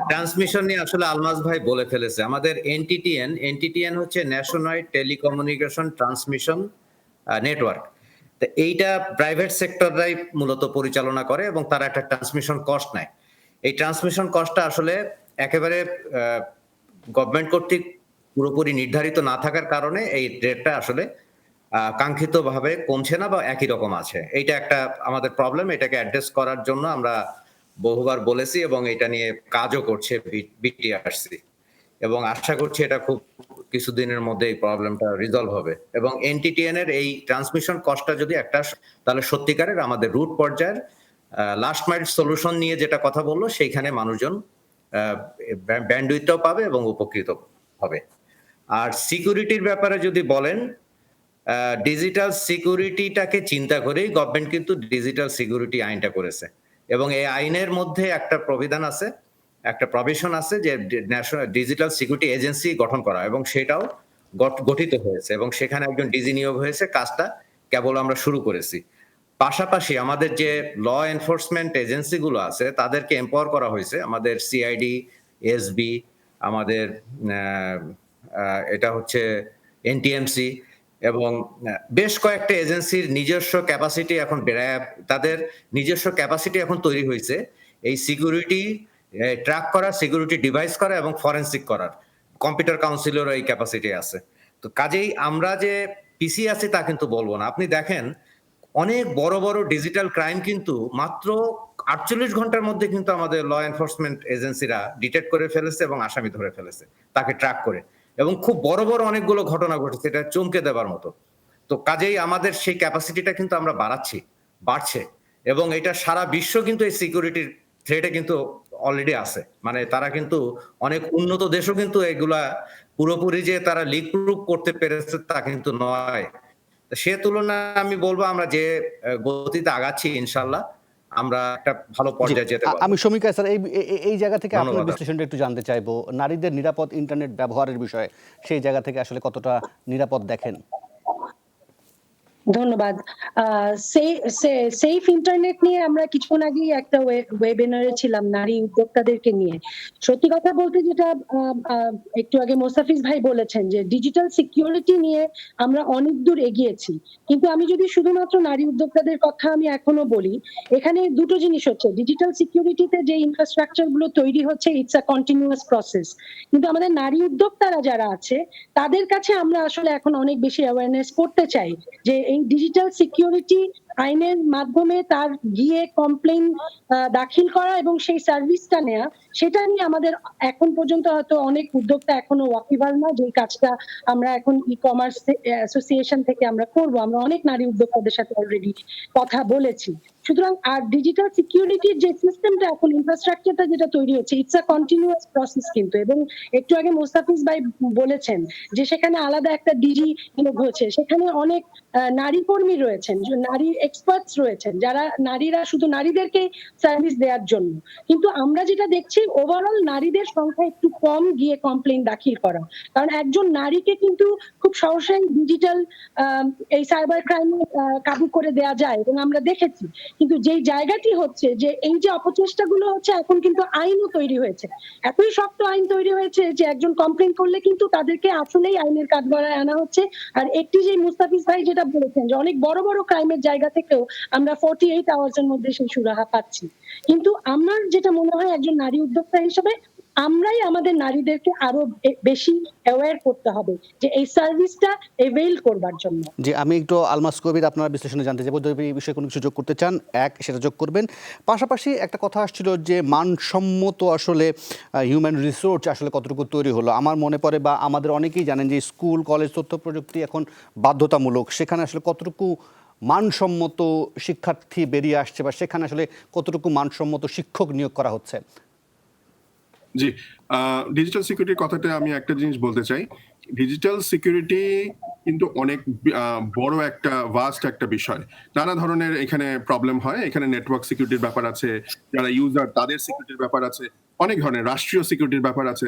ট্রান্সমিশন নিয়ে আসলে আলমাজ ভাই বলে ফেলেছে। আমাদের এনটিটিএন হচ্ছে ন্যাশনাল টেলিকমিউনিকেশন ট্রান্সমিশন নেটওয়ার্ক। তো এইটা প্রাইভেট সেক্টররাই মূলত পরিচালনা করে এবং তারা একটা ট্রান্সমিশন কস্ট নেয়। এই ট্রান্সমিশন কস্টটা আসলে একেবারে গভর্নমেন্ট কর্তৃক পুরোপুরি নির্ধারিত না থাকার কারণে এই রেটটা আসলে কাঙ্ক্ষিত ভাবে কমছে না বা একই রকম আছে। এইটা একটা আমাদের প্রবলেম। এটাকে অ্যাড্রেস করার জন্য আমরা বহুবার বলেছি এবং এটা নিয়ে কাজও করছে বিটিআরসি, এবং আশা করছি এটা খুব কিছুদিনের মধ্যে এই প্রবলেমটা রিজলভ হবে। এবং এনটিটিএন এর এই ট্রান্সমিশন কস্টটা যদি একটা, তাহলে সত্যিকারের আমাদের রুট পর্যায়ের লাস্ট মাইল সলিউশন নিয়ে যেটা কথা বললো, সেইখানে মানুষজন ব্যান্ডউইথটাও পাবে এবং উপকৃত হবে। আর সিকিউরিটির ব্যাপারে যদি বলেন, ডিজিটাল সিকিউরিটিটাকে চিন্তা করেই গভর্নমেন্ট কিন্তু ডিজিটাল সিকিউরিটি আইনটা করেছে, এবং এই আইনের মধ্যে একটা প্রবিধান আছে, একটা প্রভিশন আছে যে ন্যাশনাল ডিজিটাল সিকিউরিটি এজেন্সি গঠন করা, এবং সেটাও গঠিত হয়েছে এবং সেখানে একজন ডিজি নিয়োগ হয়েছে। কাজটা কেবল আমরা শুরু করেছি। পাশাপাশি আমাদের যে ল এনফোর্সমেন্ট এজেন্সি গুলো আছে তাদেরকে এম্পাওয়ার করা হয়েছে। আমাদের সিআইডি, এসবি, আমাদের এটা হচ্ছে এনটিএমসি, এবং বেশ কয়েকটা এজেন্সির নিজস্ব ক্যাপাসিটি এখন তাদের নিজস্ব ক্যাপাসিটি এখন তৈরি হয়েছে এই সিকিউরিটি ট্র্যাক করা, সিকিউরিটি ডিভাইস করা এবং ফরেনসিক করার। কম্পিউটার কাউন্সিলেরও এই ক্যাপাসিটি আছে। তো কাজেই আমরা যে পিছিয়ে আছি তা কিন্তু বলবো না। আপনি দেখেন অনেক বড় বড় ডিজিটাল ক্রাইম কিন্তু মাত্র 48 ঘন্টার মধ্যে কিন্তু আমাদের ল এনফোর্সমেন্ট এজেন্সিরা ডিটেক্ট করে ফেলেছে এবং আসামি ধরে ফেলেছে তাকে ট্র্যাক করে, এবং খুব বড় বড় অনেকগুলো ঘটনা ঘটেছে, এটা চমকে দেবার মতো। তো কাজেই আমাদের সেই ক্যাপাসিটিটা কিন্তু আমরা বাড়ছে, এবং এটা সারা বিশ্ব কিন্তু এই সিকিউরিটির থ্রেটে কিন্তু অলরেডি আছে। মানে তারা কিন্তু অনেক উন্নত দেশও কিন্তু এগুলা পুরোপুরি যে তারা লিক প্রুফ করতে পেরেছে তা কিন্তু নয়। সে তুলনায় আমি বলবো আমরা যে গতিতে আগাচ্ছি, ইনশাল্লাহ আমরা একটা ভালো পর্যায়ে যেতে পারবো। আমি সমীকা স্যার এই জায়গা থেকে আপনার ধন্যবাদ। বিশ্লেষণটা একটু জানতে চাইবো, নারীদের নিরাপদ ইন্টারনেট ব্যবহারের বিষয়ে সেই জায়গা থেকে আসলে কতটা নিরাপদ দেখেন? ধন্যবাদ। সেফ ইন্টারনেট নিয়ে আমরা কিছুক্ষণ আগেই একটা ওয়েবিনারে ছিলাম নারী উদ্যোক্তাদেরকে নিয়ে। সত্যি কথা বলতে যেটা একটু আগে মোস্তাফিজ ভাই বলেছেন যে ডিজিটাল সিকিউরিটি নিয়ে আমরা অনেক দূর এগিয়েছি, কিন্তু আমি যদি শুধুমাত্র নারী উদ্যোক্তাদের কথা আমি এখনো বলি, এখানে দুটো জিনিস হচ্ছে। ডিজিটাল সিকিউরিটিতে যে ইনফ্রাস্ট্রাকচার গুলো তৈরি হচ্ছে, ইটস আ কন্টিনিউয়াস প্রসেস, কিন্তু আমাদের নারী উদ্যোক্তারা যারা আছে তাদের কাছে আমরা আসলে এখন অনেক বেশি অ্যাওয়ারনেস করতে চাই যে এই ডিজিটাল সিকিউরিটি আইনের মাধ্যমে তার গিয়ে কমপ্লেইন দাখিল করা এবং সেই সার্ভিসটা নেওয়া, সেটা নিয়ে আমাদের এখন পর্যন্ত হয়তো অনেক উদ্যোক্তা এখনো ওয়াকিবহাল না, যে কাজটা আমরা এখন ই কমার্স অ্যাসোসিয়েশন থেকে আমরা করব। আমরা অনেক নারী উদ্যোক্তাদের সাথে অলরেডি কথা বলেছি। সুতরাং আর ডিজিটাল সিকিউরিটির যে সিস্টেমটা এখন ইনফ্রাস্ট্রাকচারটা যেটা তৈরি হচ্ছে, ইটস আ কন্টিনিউয়াস প্রসেস কিন্তু। এবং একটু আগে মোস্তাফিজ ভাই বলেছেন যে সেখানে আলাদা একটা ডিজি নিয়োগ হয়েছে, সেখানে অনেক নারী কর্মী রয়েছেন, নারী এক্সপার্টস রয়েছেন, যারা নারীরা শুধু নারীদেরকে সার্ভিস দেওয়ার জন্য। কিন্তু আমরা যেটা দেখছি ওভারঅল নারীদের সংখ্যা একটু কম গিয়ে কমপ্লেইন দাখিল করা, কারণ একজন নারীকে কিন্তু খুব সহসাই ডিজিটাল এই সাইবার ক্রাইমে কাবু করে দেওয়া যায় এবং আমরা দেখেছি। কিন্তু যেই জায়গাটি হচ্ছে যে এই যে অপচেষ্টাগুলো হচ্ছে, এখন কিন্তু আইনও তৈরি হয়েছে, এতই শক্ত আইন তৈরি হয়েছে যে একজন কমপ্লেইন করলে কিন্তু তাদেরকে আসলেই আইনের কাঠগড়ায় আনা হচ্ছে। আর একটি যে মুস্তাফিজ ভাই যেটা বলেছেন যে অনেক বড় বড় ক্রাইমের জায়গা থেকেও আমরা 48 আওয়ার্সের মধ্যে সেই সুরাহা পাচ্ছি। কিন্তু আমার যেটা মনে হয় একজন নারী উদ্যোক্তা হিসেবে আমরাই আমাদের নারীদেরকে আরো বেশি অ্যাওয়্যার করতে হবে যে এই সার্ভিসটা এভেইল করবার জন্য। যে আমি একটু আলমাস কবির আপনার বিশ্লেষণে জানতে চাইবো, যদি এই বিষয়ে কোনো কিছু যোগ করতে চান সেটা যোগ করবেন। পাশাপাশি একটা কথা আসছিল যে মানসম্মত আসলে হিউম্যান রিসোর্স আসলে কতটুকু তৈরি হলো। আমার মনে পড়ে বা আমাদের অনেকেই জানেন যে স্কুল কলেজ তথ্য প্রযুক্তি এখন বাধ্যতামূলক, সেখানে আসলে কতটুকু মানসম্মত শিক্ষার্থী বেরিয়ে আসছে বা সেখানে আসলে কতটুকু মানসম্মত শিক্ষক নিয়োগ করা হচ্ছে? জি, ডিজিটাল সিকিউরিটির কথাতে আমি একটা জিনিস বলতে চাই। ডিজিটাল সিকিউরিটি কিন্তু অনেক বড় একটা ভাস্ট একটা বিষয়। নানা ধরনের এখানে প্রবলেম হয়। এখানে নেটওয়ার্ক সিকিউরিটির ব্যাপার আছে, যারা ইউজার তাদের সিকিউরিটির ব্যাপার আছে, অনেক ধরনের রাষ্ট্রীয় সিকিউরিটির ব্যাপার আছে।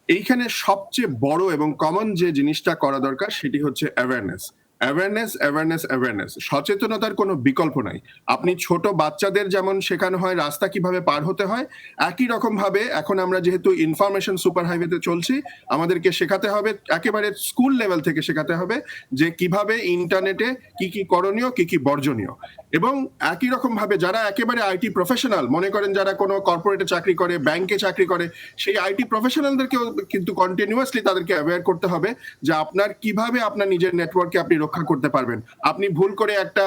এইখানে সবচেয়ে বড় এবং কমন যে জিনিসটা করা দরকার সেটি হচ্ছে অ্যাওয়ারনেস। Awareness, awareness, awareness. সচেতনতার কোনো বিকল্প নাই। আপনি ছোট বাচ্চাদের যেমন শেখানো হয় রাস্তা কিভাবে পার হতে হয়, একই রকম ভাবে এখন আমরা যেহেতু ইনফরমেশন সুপার হাইওয়েতে চলছি, আমাদেরকে শেখাতে হবে, একেবারে স্কুল লেভেল থেকে শেখাতে হবে যে কিভাবে ইন্টারনেটে কি কি করণীয়, কি কি বর্জনীয়। এবং একই রকম ভাবে যারা একেবারে আইটি প্রফেশনাল, মনে করেন যারা কোনো কর্পোরেটে চাকরি করে, ব্যাংকে চাকরি করে, সেই আইটি প্রফেশনালদেরকেও কিন্তু কন্টিনিউয়াসলি তাদেরকে অ্যাওয়্যার করতে হবে যে আপনার কিভাবে আপনার নিজের নেটওয়ার্ককে আপনি রক্ষা করতে পারবেন। আপনি ভুল করে একটা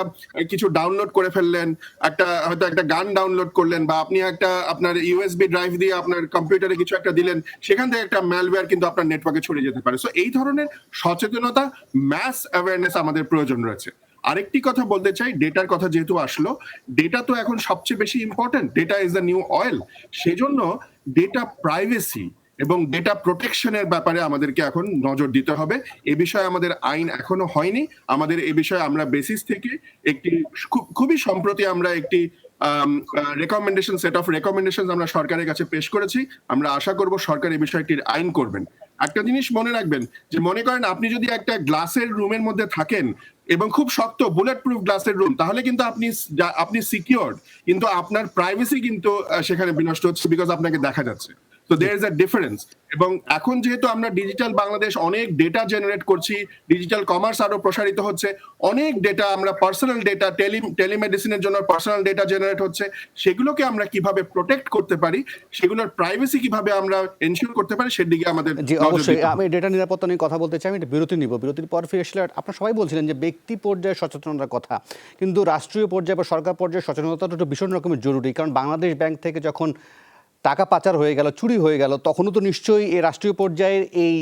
কিছু ডাউনলোড করে ফেললেন, হয়তো একটা গান ডাউনলোড করলেন, বা আপনি একটা আপনার ইউএসবি ড্রাইভ দিয়ে আপনার কম্পিউটারে কিছু একটা দিলেন, সেখান থেকে একটা ম্যালওয়্যার কিন্তু আপনার নেটওয়ার্কে ছড়িয়ে যেতে পারে। সো এই ধরনের সচেতনতা, ম্যাস অ্যাওয়ারনেস আমাদের প্রয়োজন রয়েছে। আরেকটি কথা বলতে চাই, ডেটার কথা যেহেতু আসলো, ডেটা তো এখন সবচেয়ে বেশি important. Data is the new oil. সেজন্য ডেটা প্রাইভেসি এবং ডেটা প্রোটেকশনের ব্যাপারে আমাদেরকে এখন নজর দিতে হবে। এ বিষয়ে আমাদের আইন এখনো হয়নি। আমাদের এ বিষয়ে আমরা বেসিস থেকে একটি খুবই সম্প্রতি আমরা একটি রেকমেন্ডেশন, সেট অফ রেকমেন্ডেশন আমরা সরকারের কাছে পেশ করেছি। আমরা আশা করব সরকার এই বিষয়ে একটি আইন করবেন। একটা জিনিস মনে রাখবেন যে মনে করেন আপনি যদি একটা গ্লাসের রুমের মধ্যে থাকেন এবং খুব শক্ত বুলেট প্রুফ গ্লাসের রুম, তাহলে কিন্তু আপনি সিকিউরড, কিন্তু আপনার প্রাইভেসি কিন্তু সেখানে বিনষ্ট হচ্ছে, বিকজ আপনাকে দেখা যাচ্ছে। তো দেয়ার ইজ আ ডিফারেন্স। এবং এখন যেহেতু আমরা ডিজিটাল বাংলাদেশ অনেক ডেটা জেনারেট করছি, ডিজিটাল কমার্স আরো প্রসারিত হচ্ছে, অনেক ডেটা আমরা পার্সোনাল ডেটা, টেলিমেডিসিনের জন্য পার্সোনাল ডেটা জেনারেট হচ্ছে, সেগুলোকে আমরা কিভাবে প্রোটেক্ট করতে পারি, সেগুলোর প্রাইভেসি কিভাবে আমরা এনশিওর করতে পারি, সেদিকে আমাদের জি অবশ্যই। আমি ডেটা নিরাপত্তা নিয়ে কথা বলতে চাই। আমি একটা বিরতি নিব, বিরতির পর ফিরে আসলে আপনারা সবাই বলছিলেন যে ব্যক্তি পর্যায়ে সচেতনতার কথা, কিন্তু রাষ্ট্রীয় পর্যায়ে বা সরকার পর্যায়ে সচেতনতাটা একটু ভীষণ রকমের জরুরি। কারণ বাংলাদেশ ব্যাংক থেকে যখন টাকা পাচার হয়ে গেল, চুরি হয়ে গেল, তখনও তো নিশ্চয়ই এই রাষ্ট্রীয় পর্যায়ের এই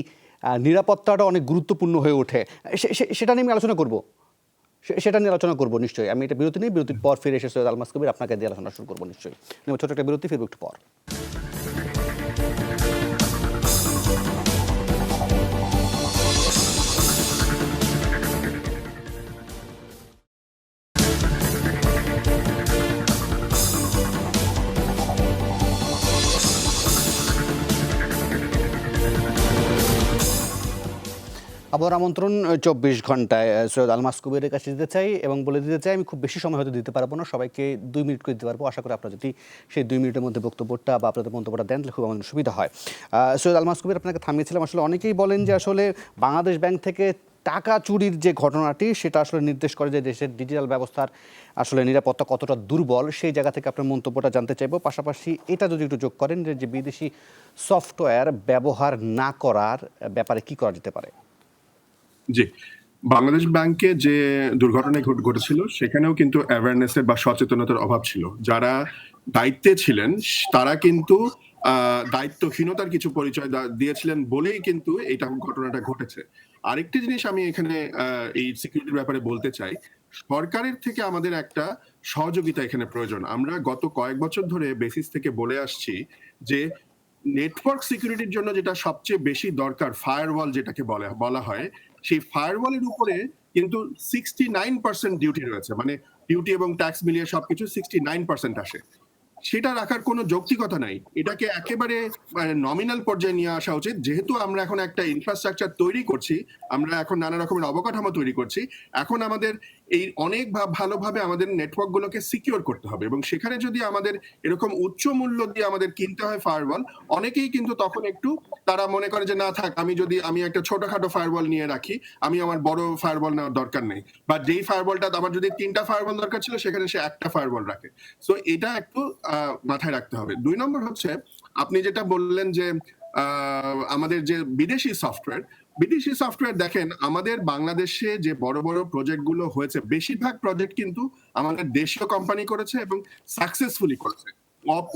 নিরাপত্তাটা অনেক গুরুত্বপূর্ণ হয়ে ওঠে। সেটা নিয়ে আমি আলোচনা করব, সেটা নিয়ে আলোচনা করবো নিশ্চয়ই। আমি এটা বিরতি নিই, বিরতির পর ফিরে এসে সৈয়দ আলমাস কবির আপনাকে দিয়ে আলোচনা শুরু করবো নিশ্চয়ই। ছোট একটা বিরতি, ফিরবো একটু পর। আবার আমন্ত্রণ 24 ঘন্টায় সৈয়দ আলমাস কবিরের কাছে দিতে চাই এবং বলে দিতে চাই আমি খুব বেশি সময় হয়তো দিতে পারবো না, সবাইকে 2 মিনিট করে দিতে পারবো। আশা করি আপনারা যদি সেই 2 মিনিটের মধ্যে বক্তব্যটা বা আপনাদের মন্তব্যটা দেন তাহলে খুব আমাদের সুবিধা হয়। সৈয়দ আলমাস কবির, আপনাকে থামিয়েছিলাম। আসলে অনেকেই বলেন যে আসলে বাংলাদেশ ব্যাংক থেকে টাকা চুরির যে ঘটনাটি সেটা আসলে নির্দেশ করে যে দেশের ডিজিটাল ব্যবস্থার আসলে নিরাপত্তা কতটা দুর্বল, সেই জায়গা থেকে আপনার মন্তব্যটা জানতে চাইবো। পাশাপাশি এটা যদি একটু যোগ করেন যে বিদেশি সফটওয়্যার ব্যবহার না করার ব্যাপারে কি করা যেতে পারে। জি, বাংলাদেশ ব্যাংকে যে দুর্ঘটনা ঘটেছিল সেখানেও কিন্তু অ্যাওয়ারনেসের বা সচেতনতার অভাব ছিল। যারা দায়িত্বে ছিলেন তারা কিন্তু দায়িত্বহীনতার কিছু পরিচয় দিয়েছিলেন বলেই কিন্তু এইটা ঘটনাটা ঘটেছে। আরেকটি জিনিস আমি এখানে এই সিকিউরিটির ব্যাপারে বলতে চাই, সরকারের থেকে আমাদের একটা সহযোগিতা এখানে প্রয়োজন। আমরা গত কয়েক বছর ধরে বেসিস থেকে বলে আসছি যে নেটওয়ার্ক সিকিউরিটির জন্য যেটা সবচেয়ে বেশি দরকার, ফায়ারওয়াল যেটাকে বলা হয়, সেই ফায়ারওয়ালের উপরে কিন্তু 69% ডিউটি রয়েছে, মানে ডিউটি এবং ট্যাক্স মিলিয়ে সবকিছু 69% আসে। সেটা রাখার কোনো যৌক্তিকতা নাই। এটাকে একেবারে নমিনাল পর্যায়ে নিয়ে আসা উচিত। যেহেতু আমরা এখন একটা ইনফ্রাস্ট্রাকচার তৈরি করছি, আমরা এখন নানা রকমের অবকাঠামো তৈরি করছি, এখন আমাদের এই অনেক ভালোভাবে আমাদের নেটওয়ার্ক গুলোকে সিকিউর করতে হবে, এবং সেখানে যদি আমাদের এরকম উচ্চ মূল্য দিয়ে আমাদের কিনতে হয় ফায়ারওয়াল, অনেকেই কিন্তু তখন একটু তারা মনে করে যে না থাক, আমি একটা ছোটখাটো ফায়ারওয়াল নিয়ে রাখি, আমি আমার বড় ফায়ারওয়াল নেওয়ার দরকার নেই, বা যেই ফায়ারওয়ালটা আমার যদি 3টা ফায়ারওয়াল দরকার ছিল সেখানে সে একটা ফায়ারওয়াল রাখে। সো এটা একটু মাথায় রাখতে হবে। 2 নম্বর হচ্ছে আপনি যেটা বললেন যে আমাদের যে বিদেশি সফটওয়্যার দেখেন, আমাদের বাংলাদেশে যে বড় বড় প্রজেক্ট গুলো হয়েছে, বেশিরভাগ প্রজেক্ট কিন্তু আমাদের দেশীয় কোম্পানি করেছে এবং সাকসেসফুলি করেছে।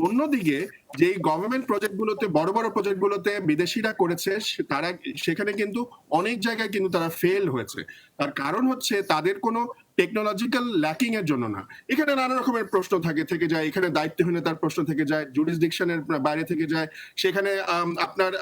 অন্যদিকে যে গভর্নমেন্ট প্রজেক্ট গুলোতে, বড় বড় প্রজেক্ট গুলোতে বিদেশিরা করেছে, তারা সেখানে কিন্তু অনেক জায়গায় কিন্তু তারা ফেল হয়েছে। তার কারণ হচ্ছে তাদের কোনো টেকনোলজিক্যাল ল্যাকিং এর জন্য না। এখানে নানা রকমের প্রশ্ন থেকে যায়, এখানে দায়িত্বহীনতার প্রশ্ন থেকে যায়, জুরিসডিকশনের বাইরে থেকে যায়, সেখানে আপনার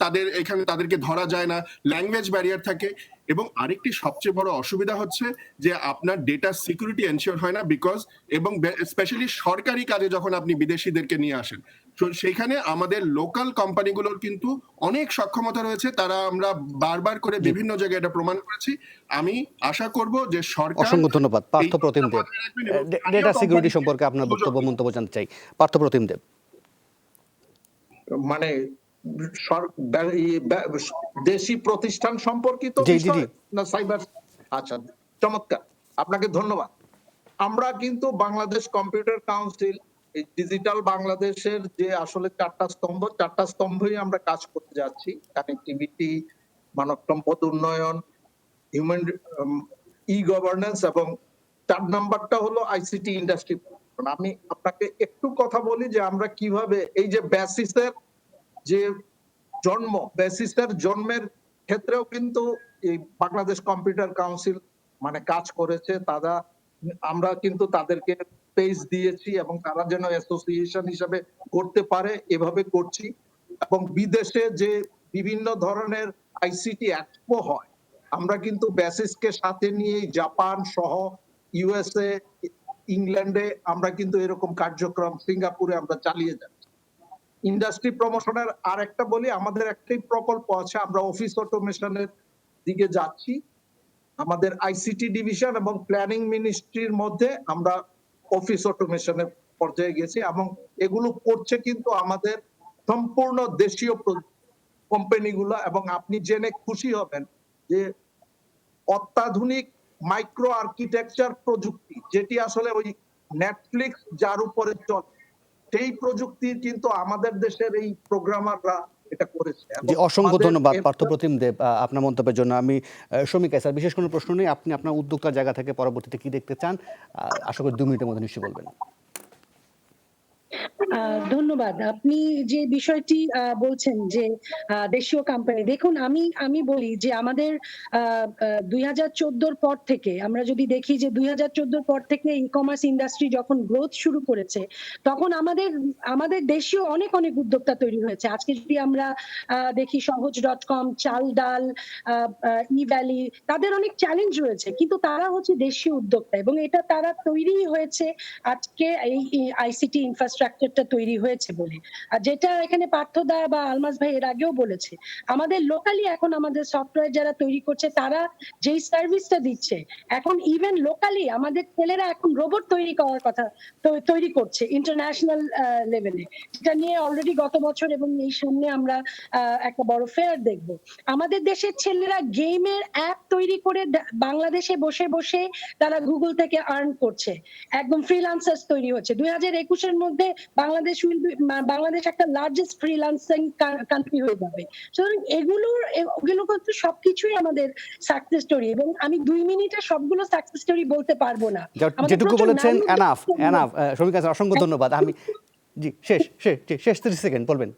তাদের এখানে তাদেরকে ধরা যায় না, ল্যাঙ্গুয়েজ ব্যারিয়ার থাকে, এবং আরেকটি সবচেয়ে বড় অসুবিধা হচ্ছে যে আপনার ডেটা সিকিউরিটি এনশিওর হয় না, বিকজ এবং স্পেশালি সরকারি কাজে যখন আপনি বিদেশিদেরকে নিয়ে আসেন, তো সেইখানে আমাদের লোকাল কোম্পানিগুলোর কিন্তু অনেক সক্ষমতা রয়েছে, তারা আমরা বারবার করে বিভিন্ন জায়গায় এটা প্রমাণ করেছি। আমি আশা করব যে সরকার, অসংখ্য ধন্যবাদ পার্থ প্রতিম দেব। ডেটা সিকিউরিটি সম্পর্কে আপনার বক্তব্য মন্তব্য জানতে চাই পার্থ প্রতিম দেব। মানে দেশি প্রতিষ্ঠান সম্পর্কিত জি, জি, বিষয় জি। না সাইবার? আচ্ছা, চমৎকার, আপনাকে ধন্যবাদ। আমরা কিন্তু বাংলাদেশ কম্পিউটার কাউন্সিল, এই ডিজিটাল বাংলাদেশের যে আসলে 4টা স্তম্ভই আমরা কাজ করতে যাচ্ছি: কানেক্টিভিটি, মানব সম্পদ উন্নয়ন, হিউম্যান ই গভর্নেন্স, এবং 4 নাম্বারটা হলো আইসিটি ইন্ডাস্ট্রি। আমি আপনাকে একটু কথা বলি যে আমরা কিভাবে এই যে বেসিসের জন্মের ক্ষেত্রেও কিন্তু এই বাংলাদেশ কম্পিউটার কাউন্সিল মানে কাজ করেছে। আমরা কিন্তু তাদেরকে পেজ দিয়েছি এবং তারা যেন অ্যাসোসিয়েশন হিসেবে করতে পারে এভাবে করছি। এবং বিদেশে যে বিভিন্ন ধরনের আইসিটি এক্সপো হয়, আমরা কিন্তু বেসিসকে সাথে নিয়ে জাপান সহ ইউএসএ, ইংল্যান্ডে আমরা কিন্তু এরকম কার্যক্রম, সিঙ্গাপুরে আমরা চালিয়ে যাচ্ছি। ইন্ডাস্ট্রি প্রমোশনের আরেকটা বলি, আমাদের একটাই প্রকল্প আছে, আমরা অফিস অটোমেশনের দিকে যাচ্ছি। আমাদের আইসিটি ডিভিশন এবং প্ল্যানিং মিনিস্ট্রির মধ্যে আমরা অফিস অটোমেশনের পর্যায়ে গেছি, এবং এগুলো করছে কিন্তু আমাদের সম্পূর্ণ দেশীয় কোম্পানিগুলো। এবং আপনি জেনে খুশি হবেন যে অত্যাধুনিক মাইক্রো আর্কিটেকচার প্রযুক্তি, যেটি আসলে ওই নেটফ্লিক্স যার উপরে চলে, সেই প্রযুক্তি কিন্তু আমাদের দেশের এই প্রোগ্রামাররা এটা করেছে। জি, অসংখ্য ধন্যবাদ পার্থ প্রতিম দেব আপনার মন্তব্যের জন্য। আমি শমিকা স্যার, বিশেষ কোনো প্রশ্ন নেই, আপনি আপনার উদ্যোক্তার জায়গা থেকে পরবর্তীতে কি দেখতে চান আশা করি 2 মিনিটের মধ্যে নিশ্চয়ই বলবেন। ধন্যবাদ। আপনি যে বিষয়টি বলছেন যে দেশীয় কোম্পানি, দেখুন আমি বলি যে আমাদের 2014 পর থেকে আমরা যদি দেখি যে 2014 পর থেকে ই কমার্স ইন্ডাস্ট্রি যখন গ্রোথ শুরু করেছে, তখন আমাদের দেশীয় অনেক উদ্যোক্তা তৈরি হয়েছে। আজকে যদি আমরা দেখি সহজ.com, চাল ডাল, ই ভ্যালি, তাদের অনেক চ্যালেঞ্জ রয়েছে, কিন্তু তারা হচ্ছে দেশীয় উদ্যোক্তা, এবং এটা তারা তৈরি হয়েছে আজকে এই আইসিটি ইনফ্রাস্ট্রাকচারটা তৈরি হয়েছে বলে। আর যেটা এখানে পার্থদা বা আলমাস ভাই এর আগেও বলেছে, আমাদের লোকালি এখন আমাদের সফটওয়্যার যারা তৈরি করছে, তারা যেই সার্ভিসটা দিচ্ছে, এখন ইভেন লোকালি আমাদের ছেলেরা এখন রোবট তৈরি করার কথা তৈরি করছে ইন্টারন্যাশনাল লেভেলে, যেটা নিয়ে অলরেডি গত বছর এবং এই সামনে আমরা একটা বড় ফেয়ার দেখব। আমাদের দেশের ছেলেরা গেমের অ্যাপ তৈরি করে বাংলাদেশে বসে বসে তারা গুগল থেকে আর্ন করছে, একদম ফ্রিল্যান্সার্স তৈরি হচ্ছে। 2021-এর মধ্যে বাংলাদেশ একটা লার্জেস্ট ফ্রিল্যান্সিং কান্ট্রি হয়ে যাবে। সুতরাং এগুলো কিন্তু সবকিছুই আমাদের সাকসেস স্টোরি, এবং আমি 2 মিনিটে সবগুলো সাকসেস স্টোরি বলতে পারবো না। আমাদের যেটুকু প্রচুর বলেছেন নারী এনাফ উদ্যোক্তা এনাফ শমিকা স্যার, অসংখ্য ধন্যবাদ। আমি জি শেষ 30 সেকেন্ড বলবেন।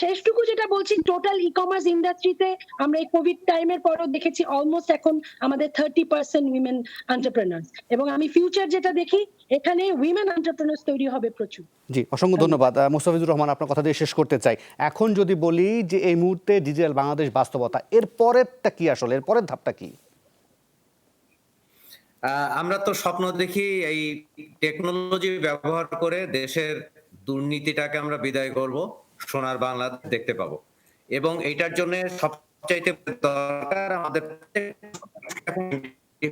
শেষটুকু যেটা বলছি, টোটাল ই কমার্স ইন্ডাস্ট্রিতে আমরা এই কোভিড টাইমের পরও দেখেছি অলমোস্ট এখন আমাদের 30% উইমেন এন্টারপ্রেনার্স, এবং আমি ফিউচার যেটা দেখি এখানে উইমেন এন্টারপ্রেনার্স তৈরি হবে প্রচুর। জি, অসংখ্য ধন্যবাদ। মোস্তাফিজুর রহমান, আপনার কথা দিয়ে শেষ করতে চাই। এখন যদি বলি যে এই মুহূর্তে ডিজিটাল বাংলাদেশ বাস্তবতা, এর পরেরটা কি, আসলে এর পরের ধাপটা কি? আমরা তো স্বপ্ন দেখি এই টেকনোলজি ব্যবহার করে দেশের দুর্নীতিটাকে আমরা বিদায় করব, সোনার বাংলা দেখতে পাবো। এবং এইটার জন্য সবচাইতে দরকার আমাদের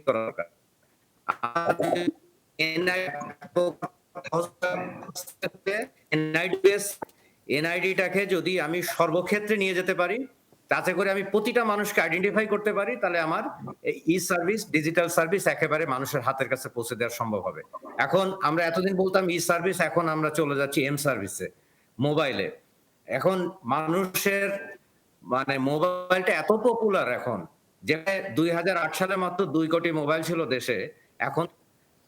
দরকার এনআইডিটাকে যদি আমি সর্বক্ষেত্রে নিয়ে যেতে পারি, তাতে করে আমি প্রতিটা মানুষকে আইডেন্টিফাই করতে পারি, তাহলে আমার ই সার্ভিস, ডিজিটাল সার্ভিস একেবারে মানুষের হাতের কাছে পৌঁছে দেওয়া সম্ভব হবে। এখন আমরা এতদিন বলতাম ই সার্ভিস, এখন আমরা চলে যাচ্ছি এম সার্ভিসে, মোবাইলে। এখন মানুষের মানে মোবাইলটা এত পপুলার এখন, যে 2008 সালে মাত্র 2 কোটি মোবাইল ছিল দেশে, এখন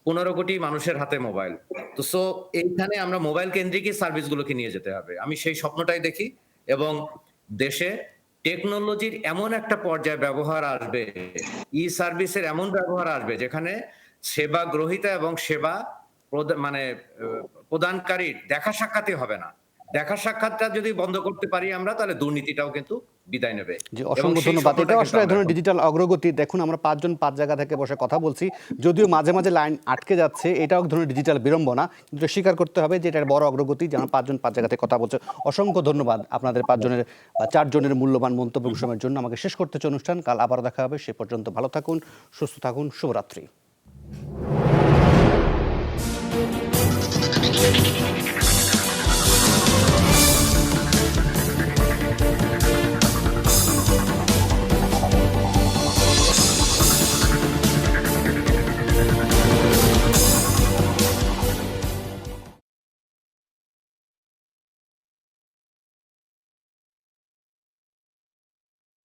15 কোটি মানুষের হাতে মোবাইল। তো সো এইখানে আমরা মোবাইল কেন্দ্রিকই সার্ভিসগুলোকে নিয়ে যেতে হবে। আমি সেই স্বপ্নটাই দেখি, এবং দেশে টেকনোলজির এমন একটা পর্যায়ে ব্যবহার আসবে, ই সার্ভিসের এমন ব্যবহার আসবে যেখানে সেবা গ্রহীতা এবং সেবা প্রদানকারীর দেখা সাক্ষাৎই হবে না। দেখা সাক্ষাৎটা যদি বন্ধ করতে পারি আমরা, তাহলে দুর্নীতিটাও কিন্তু বিদায় নেবে। জি, অসংখ্য ধন্যবাদ। এটা আসলে এক ধরনের ডিজিটাল অগ্রগতি। দেখুন, আমরা 5 জন 5 জায়গা থেকে বসে কথা বলছি, যদিও মাঝে মাঝে লাইন আটকে যাচ্ছে, এটাও এক ধরনের ডিজিটাল বিড়ম্বনা, কিন্তু স্বীকার করতে হবে যে এটা বড় অগ্রগতি, যে আমরা 5 জন 5 জায়গা থেকে কথা বলছি। অসংখ্য ধন্যবাদ আপনাদের 5 জনের বা 4 জনের মূল্যবান মন্তব্য সময়ের জন্য। আমাকে শেষ করতে হচ্ছে অনুষ্ঠান। কাল আবার দেখা হবে, সে পর্যন্ত ভালো থাকুন, সুস্থ থাকুন, শুভরাত্রি।